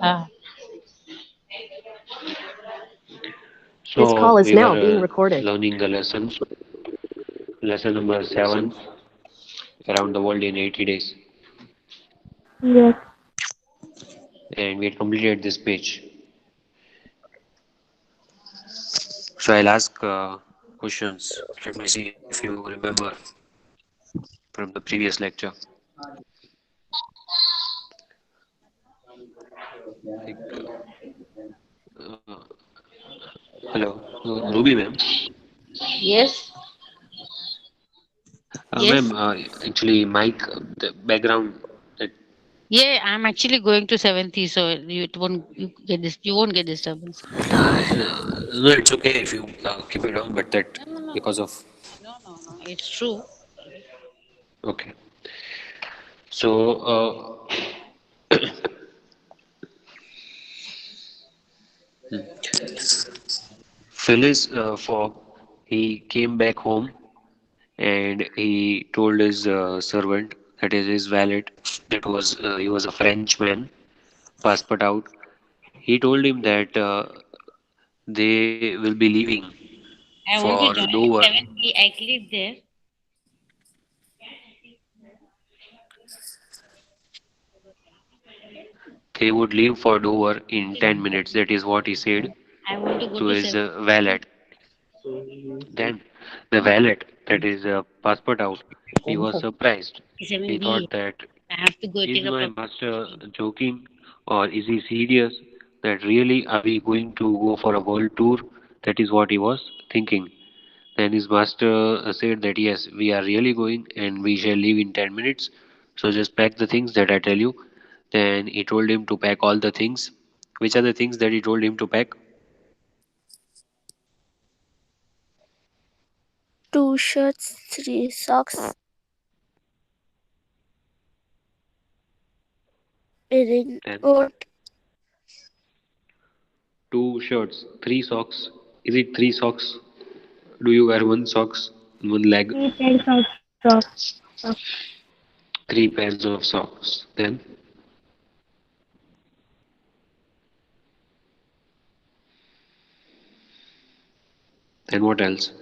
Ah, This call So is we were now being recorded. learning the lessons. Lesson number 7, around the world in 80 days. Yes. And we had completed this page. So I'll ask questions. Let me see if you remember from the previous lecture. Like, uh, hello, Ruby ma'am. yes, Ma'am, yes. actually, mic, the background. That, Yeah, I'm actually going to 70, so you get this. You won't get disturbance. no, it's okay if you keep it on, but that No, no, no, because of. no, no, no. It's true. Okay. So, Phyllis Fogg, he came back home and he told his servant, that is his valet, that was he was a Frenchman, passport out. He told him that they will be leaving I want for to join at Dover. 70. I click there. They would leave for Dover in 10 minutes. That is what he said I want to go to to his 70. valet. Then the valet, that is passport out, he Home was for surprised. He 7B. thought that I have to go is take a my proper. master joking or is he serious? That really are we going to go for a world tour? That is what he was thinking. Then his master said that yes, we are really going and we shall leave in 10 minutes. So just pack the things that I tell you. Then he told him to pack all the things. Which are the things that he told him to pack? Two shirts, three socks, a Then raincoat, two shirts, three socks. Is it three socks? Do you wear one socks on one leg? three pairs of socks. Three pairs of socks. Then what else?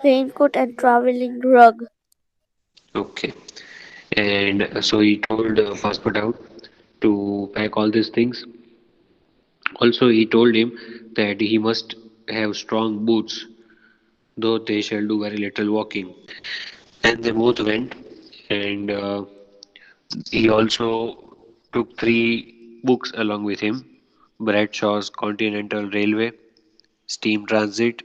Raincoat and traveling rug. Okay. And so he told Passport out to pack all these things. Also, he told him that he must have strong boots, though they shall do very little walking. Then they both went, and he also took three books along with him: Bradshaw's Continental Railway, Steam Transit,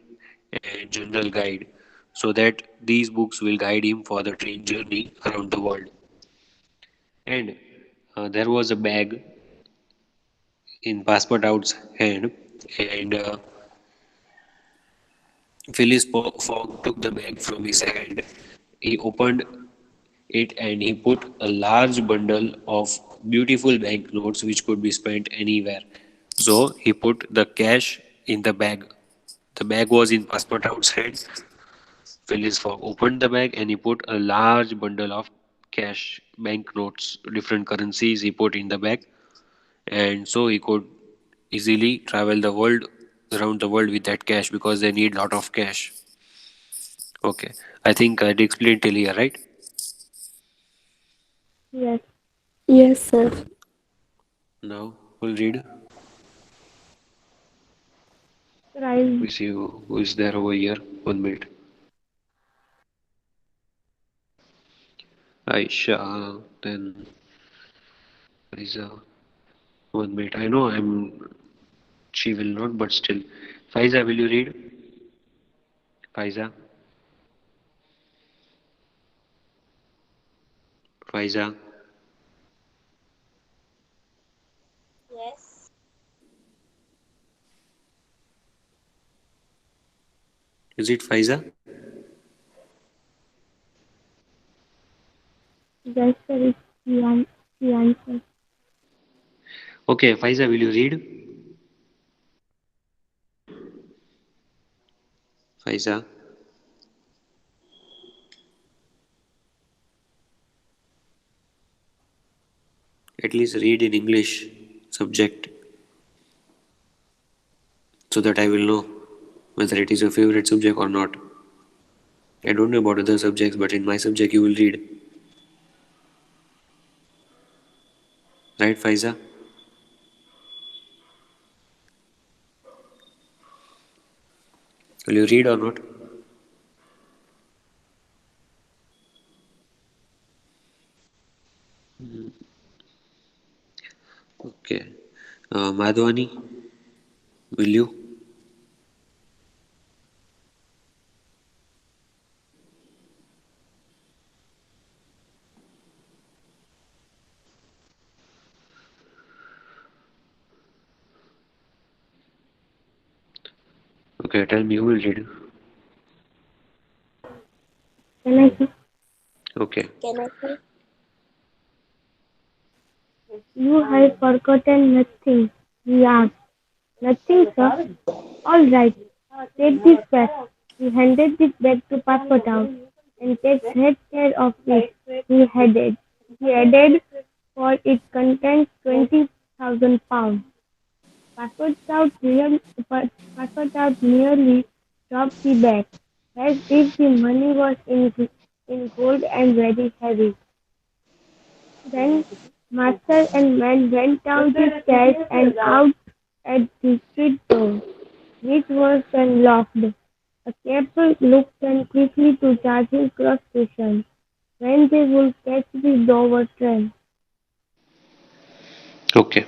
and General Guide, so that these books will guide him for the train journey around the world. And there was a bag in Passport Out's hand, and Phyllis Fogg took the bag from his hand. He opened it and he put a large bundle of beautiful banknotes which could be spent anywhere. So he put the cash in the bag. The bag was in Passport Out's hand. Phyllis Fogg opened the bag and he put a large bundle of cash, banknotes, different currencies he put in the bag, and so he could easily travel the world around the world with that cash because they need lot of cash. Okay, I think I explained till here, right? Yes. Yes, sir. Now we'll read. Sir, I We see who is there over here. 1 minute. Aisha, then Faiza. 1 minute. I know she will not, but still. Faiza, will you read? Faiza, Faiza. Yes. Is it Faiza? Yes, sir. It's the answer. Okay, Faiza, will you read? Faiza. At least read in English subject so that I will know whether it is your favorite subject or not. I don't know about other subjects, but in my subject you will read. Right, Faiza? Will you read or not? Okay. Madhwani, will you? Okay, tell me who will read. Can I say? Okay. You have forgotten nothing, he asked. Nothing, sir. All right. Take this back. He handed it back to Passepartout. And takes great care of it. He added, for it contains 20,000 pounds. Passepartout nearly dropped the bag, as if the money was in gold and very heavy. Then master and man went down the stairs and out at the street door, which was then locked. A cab looked then quickly to Charing Cross Station, when they would catch the Dover train. Okay.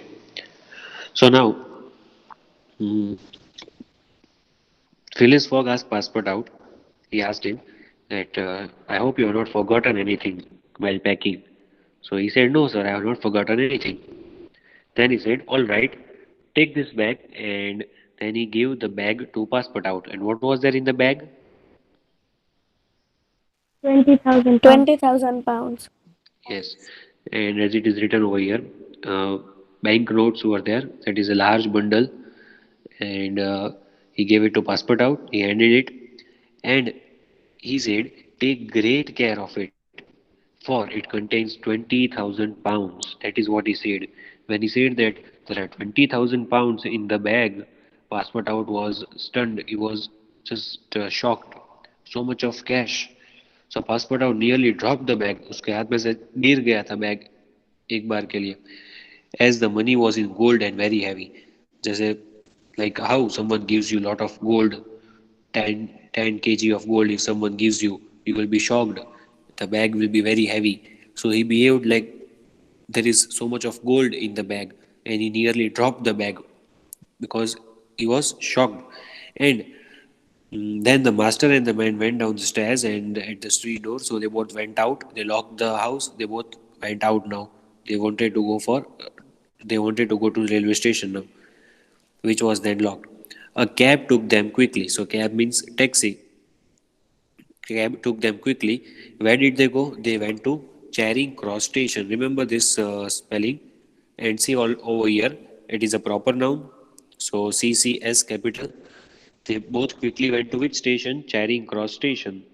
So now, mm, Phileas Fogg asked Passport out. He asked him that, I hope you have not forgotten anything while packing. So he said, no, sir, I have not forgotten anything. Then he said, all right, take this bag. And then he gave the bag to Passport out. And what was there in the bag? 20,000 pounds. 20,000 pounds. Yes. And as it is written over here, uh, bank notes were there. That is a large bundle. And he gave it to Passport out. He handed it. And he said, take great care of it, for it contains 20,000 pounds. That is what he said. When he said that there are 20,000 pounds in the bag, Passport out was stunned. He was just shocked. So much of cash. So Passport out nearly dropped the bag. उसके हाथ में से गिर गया था bag एक बार के लिए. As the money was in gold and very heavy. जैसे like how someone gives you lot of gold, 10 kg of gold, if someone gives you, you will be shocked. The bag will be very heavy. So he behaved like there is so much of gold in the bag, and he nearly dropped the bag because he was shocked. And then the master and the man went down the stairs and at the street door. So they both went out. They locked the house. They both went out now. They wanted to go for. They wanted to go to the railway station now, which was then locked. A cab took them quickly. So cab means taxi. Cab took them quickly. Where did they go? They went to Charing Cross Station. Remember this spelling. And see all over here. It is a proper noun. So CCS capital. They both quickly went to which station? Charing Cross Station,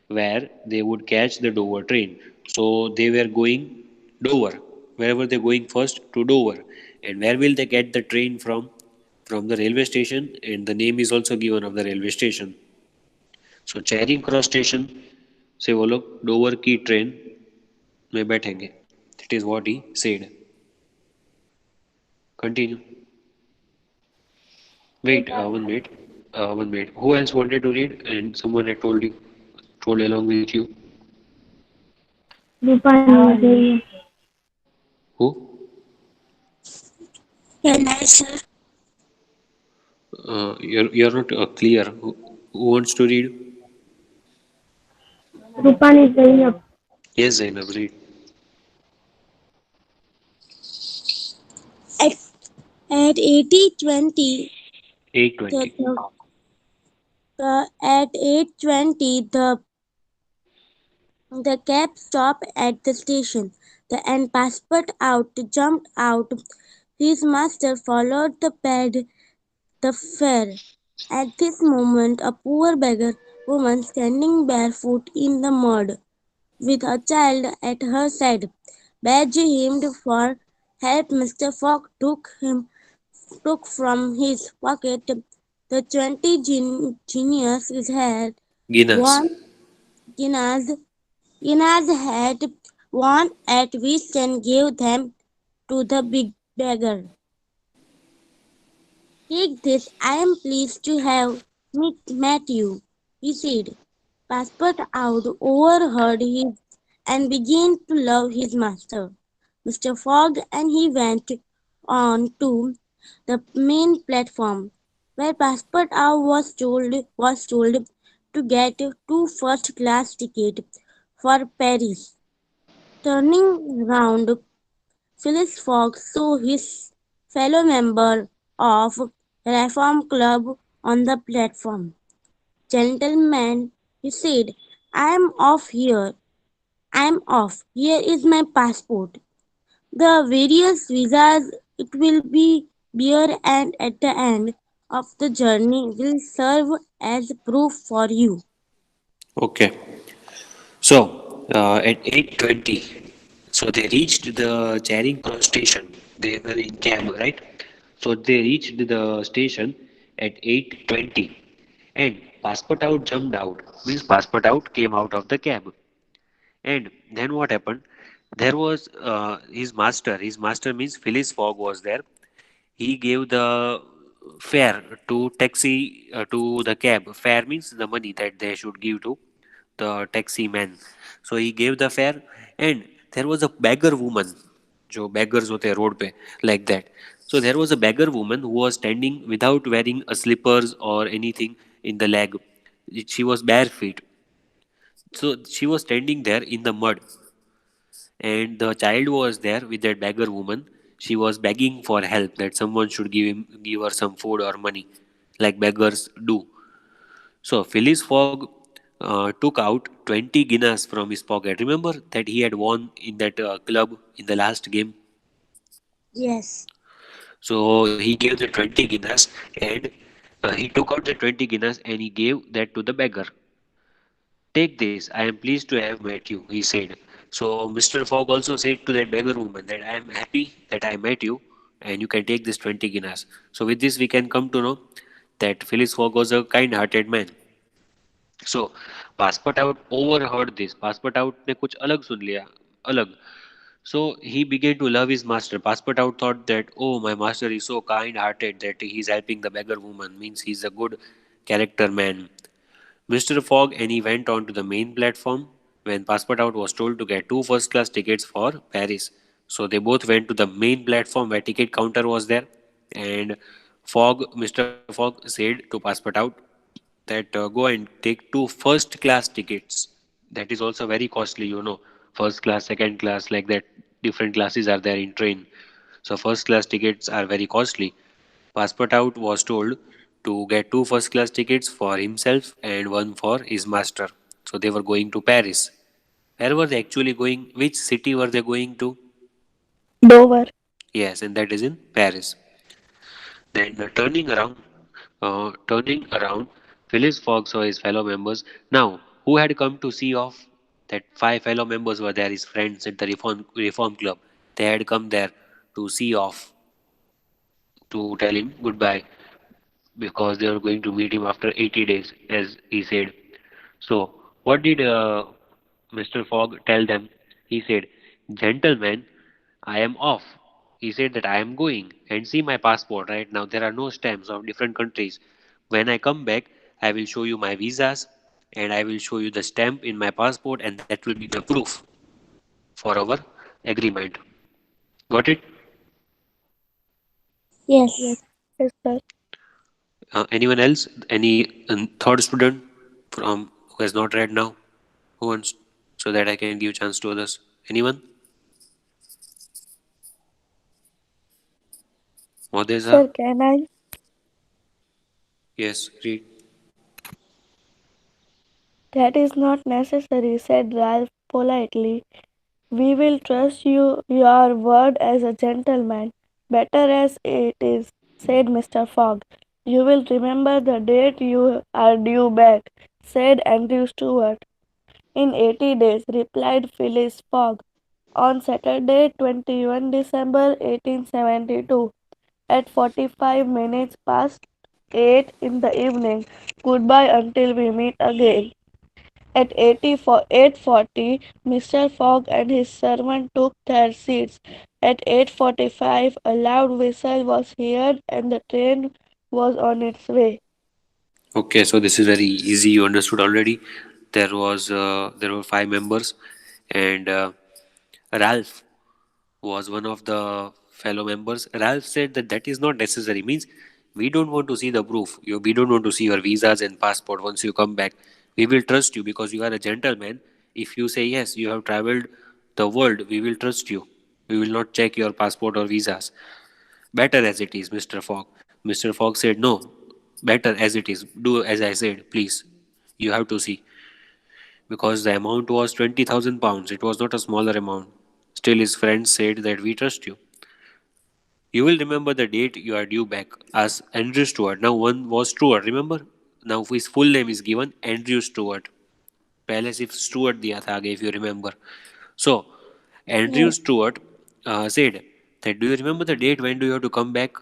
where they would catch the Dover train. So they were going Dover. Wherever they're going first, to Dover. And where will they get the train from? From the railway station, and the name is also given of the railway station. So Charing Cross station से वो लोग Dover की train में बैठेंगे. That is what he said. Continue. Wait, one minute. One minute. Who else wanted to read? And someone had told along with you. Rupani. Who? Can I, sir? You're not clear. Who wants to read? Rupani Zainab. Yes, Zainab, read. At, at 80:20, 8:20. at 8:20, the cab stopped at the station. And Passport out jumped out. His master followed to pay the fare. At this moment, a poor beggar woman standing barefoot in the mud, with a child at her side, begged him for help, Mr. Fogg took from his pocket the 20 genius he had Guinness. won Guinness, Guinness had won at whist and gave them to the big beggar. Take this, I am pleased to have met you, he said. Passepartout overheard his and began to love his master, Mr. Fogg, and he went on to the main platform, where Passepartout was told to get two first-class tickets for Paris. Turning round, Phileas Fogg saw his fellow member of Reform Club on the platform. "Gentlemen," he said, "I am off here. I am off. Here is my passport. The various visas it will be bear and at the end of the journey will serve as proof for you." Okay. So at 8:20, so they reached the Charing Cross station. They were in cab, right? So they reached the station at 8:20, and Passepartout jumped out. Means Passepartout came out of the cab. And then what happened? There was his master. His master means Phileas Fogg was there. He gave the fare to taxi to the cab. Fare means the money that they should give to the taxi man. So he gave the fare, and there was a beggar woman. जो beggars होते हैं road पे, like that. So there was a beggar woman who was standing without wearing a slippers or anything in the leg. She was bare feet. So she was standing there in the mud, and the child was there with that beggar woman. She was begging for help, that someone should give her some food or money, like beggars do. So Phileas Fogg took out 20 guineas from his pocket. Remember that he had won in that club in the last game. Yes. So he gave the 20 guineas, and he took out the 20 guineas and he gave that to the beggar. "Take this, I am pleased to have met you," he said. So Mr. Fogg also said to that beggar woman that I am happy that I met you, and you can take this 20 guineas. So with this we can come to know that Phileas Fogg was a kind-hearted man. So Passepartout overheard this. Passepartout ने कुछ अलग सुन लिया, अलग. So he began to love his master. Passepartout thought that, oh, my master is so kind-hearted that he is helping the beggar woman. Means he's a good character man. Mr. Fogg and he went on to the main platform when Passepartout was told to get two first class tickets for Paris. So they both went to the main platform where ticket counter was there, and Mr. Fogg said to Passepartout that go and take two first class tickets. That is also very costly. First class, second class, like that. Different classes are there in train. So first class tickets are very costly. Passepartout was told to get two first class tickets for himself and one for his master. So they were going to Paris. Where were they actually going? Which city were they going to? Dover. Yes, and that is in Paris. Then turning around, Phileas Fogg saw his fellow members. Now, who had come to see off? That five fellow members were there, his friends at the Reform Club. They had come there to see off, to tell him goodbye, because they were going to meet him after 80 days, as he said. So, what did Mr. Fogg tell them? He said, "Gentlemen, I am off." He said that I am going, and see my passport right now. There are no stamps of different countries. When I come back, I will show you my visas, and I will show you the stamp in my passport, and that will be the proof for our agreement. Got it? Yes. Yes, sir. Anyone else? Any third student from who has not read now? Who wants, so that I can give chance to others? Anyone? Modeza? Sir, can I? Yes, read. That is not necessary, said Ralph politely. We will trust your word as a gentleman. Better as it is, said Mr. Fogg. You will remember the date you are due back, said Andrew Stuart. In 80 days, replied Phileas Fogg. on Saturday, 21 December 1872, at 45 minutes past 8 in the evening. Goodbye until we meet again. At 8:40, Mr. Fogg and his servant took their seats. At 8:45, a loud whistle was heard and the train was on its way. Okay, so this is very easy. You understood already. There were five members, and Ralph was one of the fellow members. Ralph said that that is not necessary. Means we don't want to see the proof. We don't want to see your visas and passport once you come back. We will trust you because you are a gentleman. If you say yes, you have traveled the world, we will trust you. We will not check your passport or visas. Better as it is, Mr. Fogg. Mr. Fogg said, no, better as it is. Do as I said, please. You have to see. Because the amount was £20,000. It was not a smaller amount. Still, his friends said that we trust you. You will remember the date you are due back as Andrew Stewart. Now, one was Stewart, remember? Now, his full name is given Andrew Stewart. पहले सिर्फ Stuart दिया था आगे, if you remember. So, Andrew Yes, Stewart said that, do you remember the date when do you have to come back?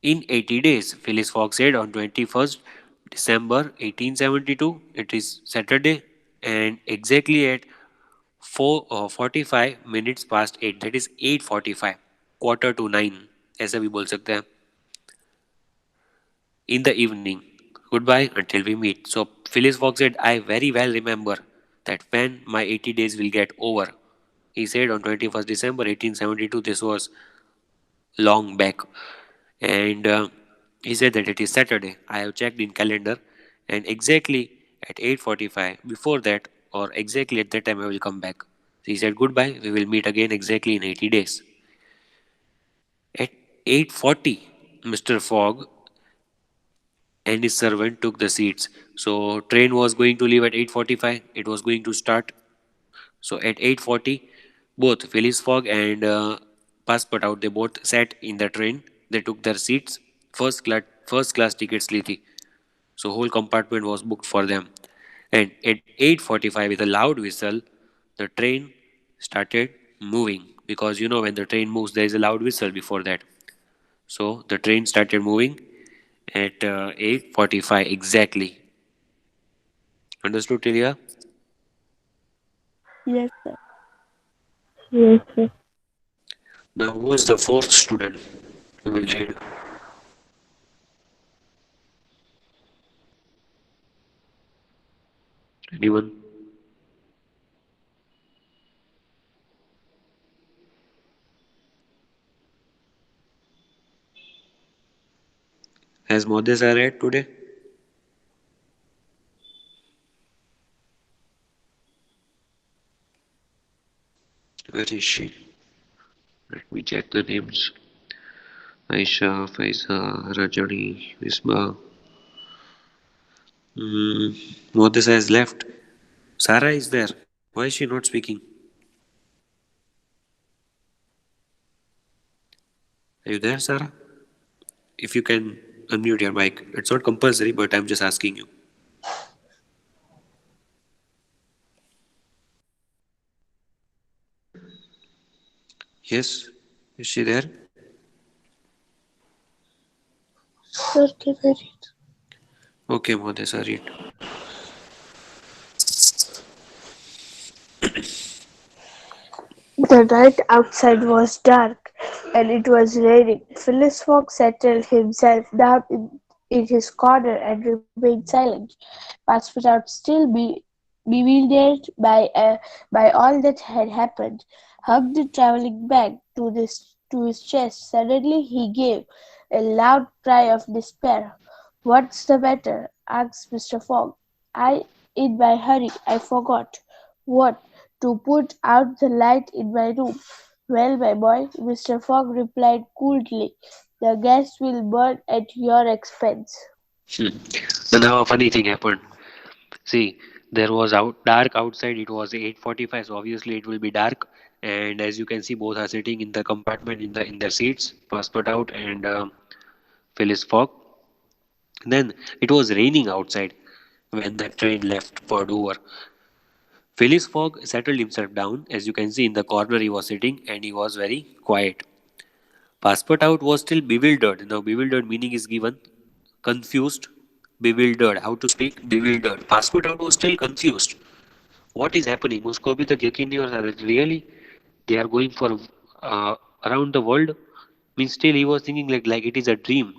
In 80 days, Phyllis Fogg said on 21st December 1872. It is Saturday, and exactly at 45 minutes past 8, that is 8:45, quarter to 9, ऐसा भी बोल सकते हैं, in the evening. Goodbye until we meet. So Phyllis Fogg said, I very well remember that when my 80 days will get over. He said on 21st December 1872. This was long back. And he said that it is Saturday. I have checked in calendar, and exactly at 8:45, before that, or exactly at that time, I will come back. So he said goodbye. We will meet again exactly in 80 days. At 8:40, Mr. Fogg and his servant took the seats. So train was going to leave at 8:45. It was going to start. So at 8:40, both Phileas Fogg and Passepartout, they both sat in the train. They took their seats. First class tickets ली थी. So whole compartment was booked for them. And at 8:45, with a loud whistle, the train started moving. Because you know when the train moves, there is a loud whistle before that. So the train started moving at 8:45 exactly. Understood, Tilia? yes, sir. Yes, sir. Now, who is the fourth student who will read? Anyone? Has Modesa read today? Where is she? Let me check the names. Aisha, Faiza, Rajani, Visma. Modesa has left. Sarah is there. Why is she not speaking? Are you there, Sarah? If you can unmute your mic. It's not compulsory, but I'm just asking you. Yes? Is she there? Sir, can I read? Okay, Modesa, read. The night outside was dark, and it was raining. Phileas Fogg settled himself down in his corner and remained silent. Passepartout, still bewildered by all that had happened, hugged the travelling bag to his chest. Suddenly he gave a loud cry of despair. "What's the matter?" asked Mr. Fogg. In my hurry, I forgot." "What?" "To put out the light in my room." "Well, my boy," Mr. Fogg replied coolly, "the gas will burn at your expense." So now a funny thing happened. See, there was dark outside. It was 8:45, so obviously it will be dark. And as you can see, both are sitting in the compartment in their seats, Passepartout and Phileas Fogg. Then it was raining outside when the train left for Dover. Phileas Fogg settled himself down. As you can see in the corner, he was sitting and he was very quiet. Passepartout was still bewildered. Now, bewildered meaning is given. Confused, bewildered. How to speak? Bewildered. Passepartout was still confused. What is happening? उसको अभी तक यकीन नहीं हो रहा था. Really? They are going for around the world? Means still he was thinking like it is a dream.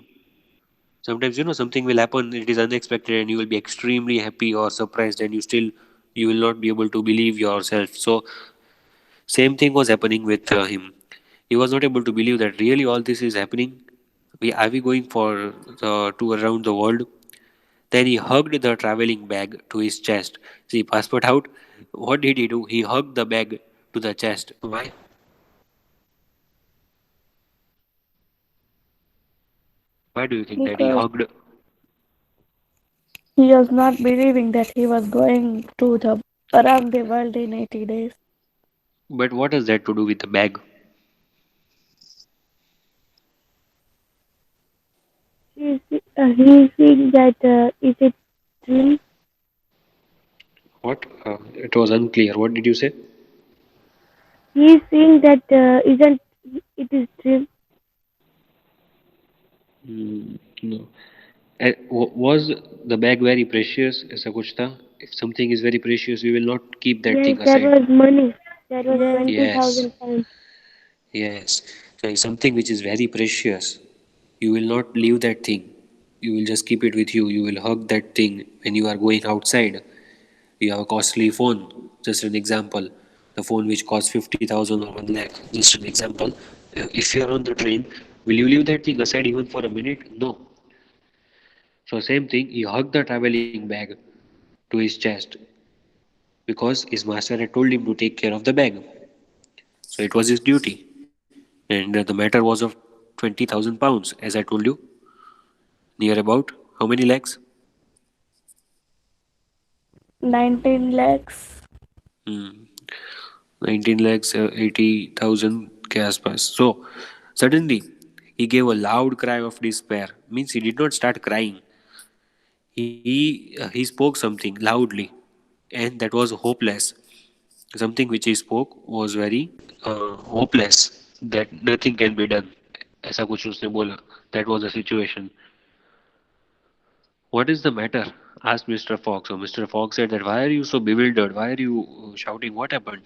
Sometimes something will happen, it is unexpected, and you will be extremely happy or surprised, and you will not be able to believe yourself. So same thing was happening with him. He was not able to believe that really all this is happening. We going for the tour around the world? Then he hugged the traveling bag to his chest. See, passport out. What did he do? He hugged the bag to the chest. Why? Why do you think that he Because hugged? he was not believing that he was going to the around the world in 80 days. But what has that to do with the bag? He's saying that is it dream? What? It was unclear. What did you say? He's saying that isn't it is dream? No. Was the bag very precious? ऐसा कुछ था? If something is very precious, we will not keep that Yes, thing there aside. was money. There was Yes. 20,000 20,000 pounds. Yes. So if something which is very precious, you will not leave that thing. You will just keep it with you. You will hug that thing when you are going outside. You have a costly phone. Just an example. The phone which costs 50,000 or 1 lakh. Just an example. If you are on the train, will you leave that thing aside even for a minute? No. So same thing. He hugged the traveling bag to his chest because his master had told him to take care of the bag. So it was his duty. And the matter was of 20,000 pounds, as I told you, near about how many lakhs? 19 lakhs. Hmm. 19 lakhs 80,000 के आसपास. So suddenly he gave a loud cry of despair. Means he did not start crying. He spoke something loudly, and that was hopeless. Something which he spoke was very hopeless. That nothing can be done. ऐसा कुछ उसने बोला. That was the situation. What is the matter? Asked Mr. Fox. So Mr. Fox said that why are you so bewildered? Why are you shouting? What happened?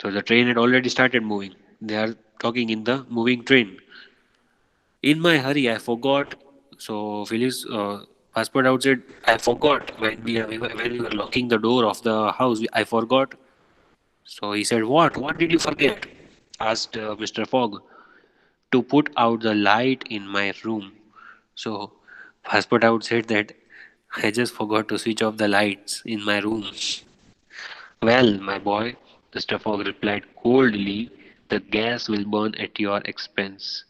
So the train had already started moving. They are talking in the moving train. In my hurry, I forgot. So Phyllis, passport out said, I forgot when we were locking the door of the house. I forgot. So he said, what? What did you forget? Asked Mr. Fogg. To put out the light in my room. So passport out said that I just forgot to switch off the lights in my room. Well, my boy, Mr. Fogg replied coldly, the gas will burn at your expense.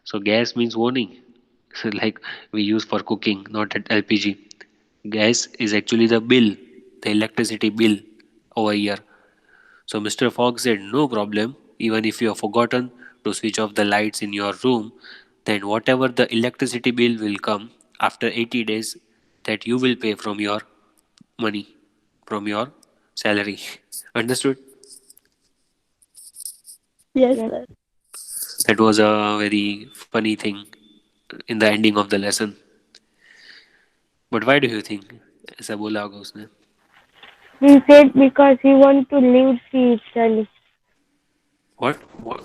So, gas means warning. So, like we use for cooking, not at LPG. Gas is actually the bill, the electricity bill over here. So, Mr. Fogg said, no problem, even if you have forgotten to switch off the lights in your room, then whatever the electricity bill will come after 80 days, that you will pay from your money, from your salary. Understood? Yes, Yes. sir. That was a very funny thing in the ending of the lesson. But why do you think ऐसा बोला होगा उसने? He said because he want to live the journey. What? What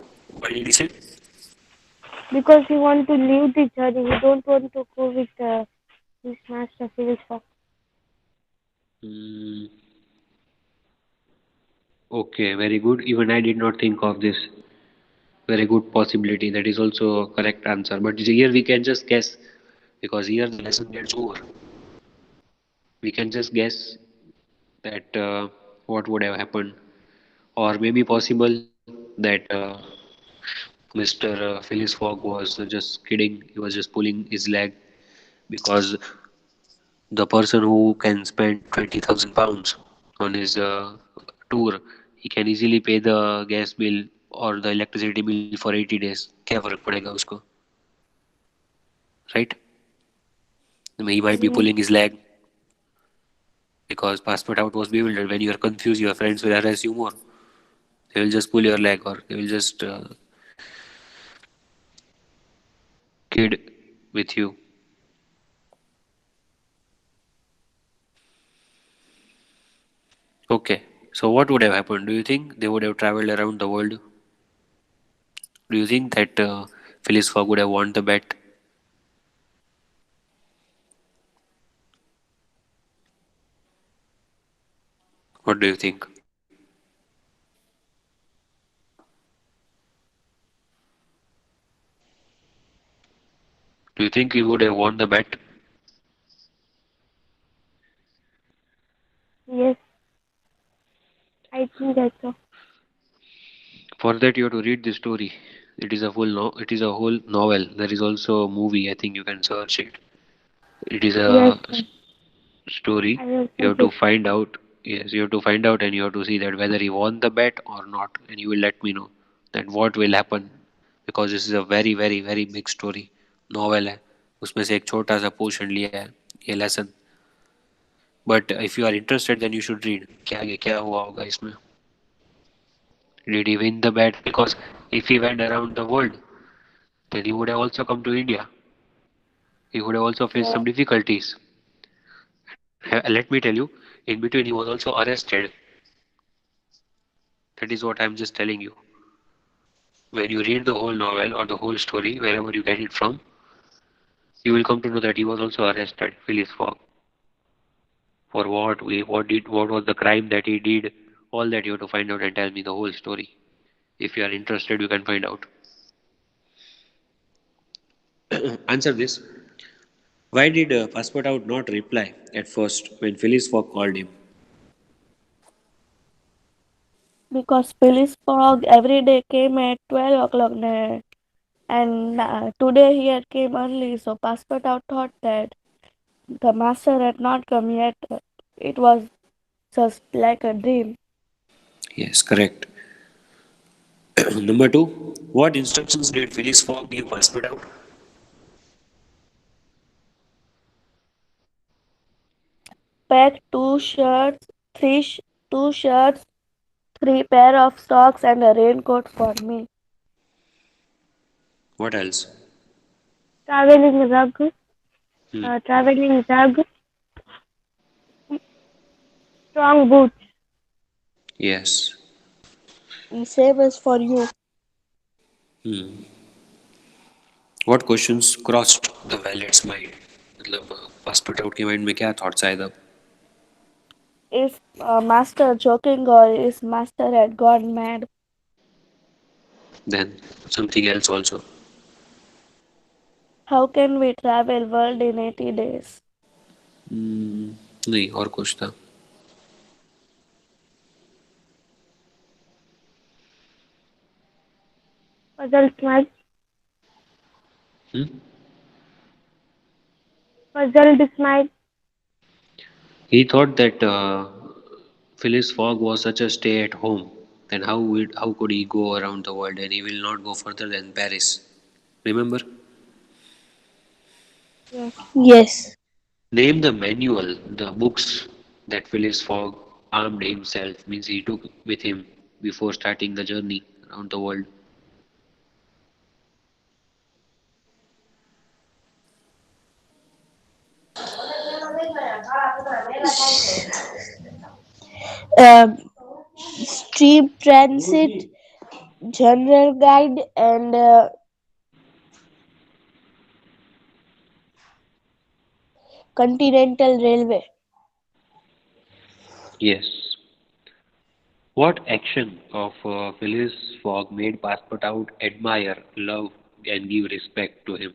did he say? Because he want to live the journey. He don't want to go with his master Phyllis Fox. Hmm. Okay, very good. Even I did not think of this. Very good possibility. That is also a correct answer. But here we can just guess because here the lesson gets over. We can just guess that what would have happened, or maybe possible that Mr. Phileas Fogg was just kidding. He was just pulling his leg because the person who can spend 20,000 pounds on his tour, he can easily pay the gas bill or the electricity bill for 80 days. क्या फर्क पड़ेगा उसको? Right? He might be pulling his leg. because Passport Out was bewildered. When you are confused, your friends will harass you more. They will just pull your leg, or they will just kid with you. Okay, so what would have happened? Do you think they would have traveled around the world? Do you think that Phyllis Fogg would have won the bet? What do you think? Do you think he would have won the bet? Yes, I think that's so. For that, you have to read the story. It is a full it is a whole novel. There is also a movie. I think you can search it. It is Yes, a sir. story. I will You search have to it. find out. Yes, you have to find out, and you have to see that whether he won the bet or not, and you will let me know that what will happen, because this is a very very very big story novel है. उसमें से एक छोटा सा portion लिया है ये lesson. But if you are interested, then you should read. क्या आगे क्या हुआ होगा इसमें? Did he win the bet? Because if he went around the world, then he would have also come to India. He would have also faced Yes, some difficulties. Let me tell you, in between he was also arrested. That is what I'm just telling you. When you read the whole novel or the whole story, wherever you get it from, you will come to know that he was also arrested, Phileas Fogg. For what? What was the crime that he did? All that you have to find out and tell me the whole story. If you are interested, you can find out. Answer this. Why did Passport Out not reply at first when Phileas Fogg called him? Because Phyllis Fogg every day came at 12 o'clock and today he had came early, so Passport Out thought that the master had not come yet. It was just like a dream. Yes, correct. Number two, what instructions did Phileas Fogg give Passport Out? Pack two shirts, three pair of socks, and a raincoat for me. What else? traveling rug, Hmm. traveling rug, strong boots. Yes. And same as for you. Hmm. What questions crossed the valet's mind? मतलब passport out के mind में क्या thoughts आए तब? Is master joking or is master had gone mad? Then something else also. How can we travel world in 80 days? नहीं और कुछ था. Puzzle smudge, Hmm? puzzled smile. He thought that Phileas Fogg was such a stay at home. Then how could he go around the world, and he will not go further than Paris? Remember? Yes, Yes. Name the manual, the books that Phileas Fogg armed himself, means he took with him before starting the journey around the world. Um, Stream Transit, General Guide, and Continental Railway. Yes. What action of Phileas Fogg made Passepartout admire, love, and give respect to him?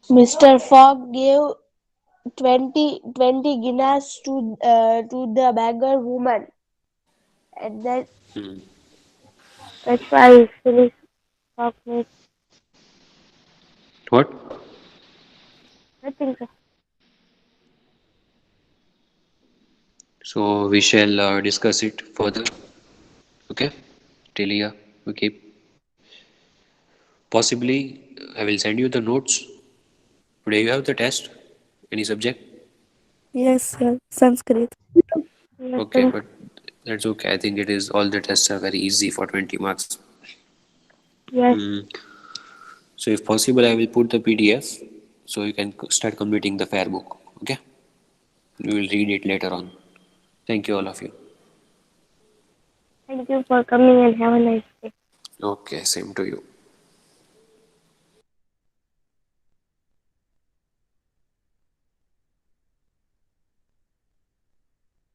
Mr. Fogg gave 20 guineas to the beggar woman, and that Hmm. that's why Phyllis Fogg made What? nothing. Sir. So we shall discuss it further. Okay? Till here, we keep. Possibly, I will send you the notes. Today you have the test. Any subject? Yes, sir. Sanskrit. Yes, Okay, sir. but that's okay. I think it is all the tests are very easy for 20 marks. Yes. Mm. So if possible, I will put the PDF so you can start completing the fair book. Okay, you will read it later on. Thank you, all of you. Thank you for coming and have a nice day. Okay, same to you.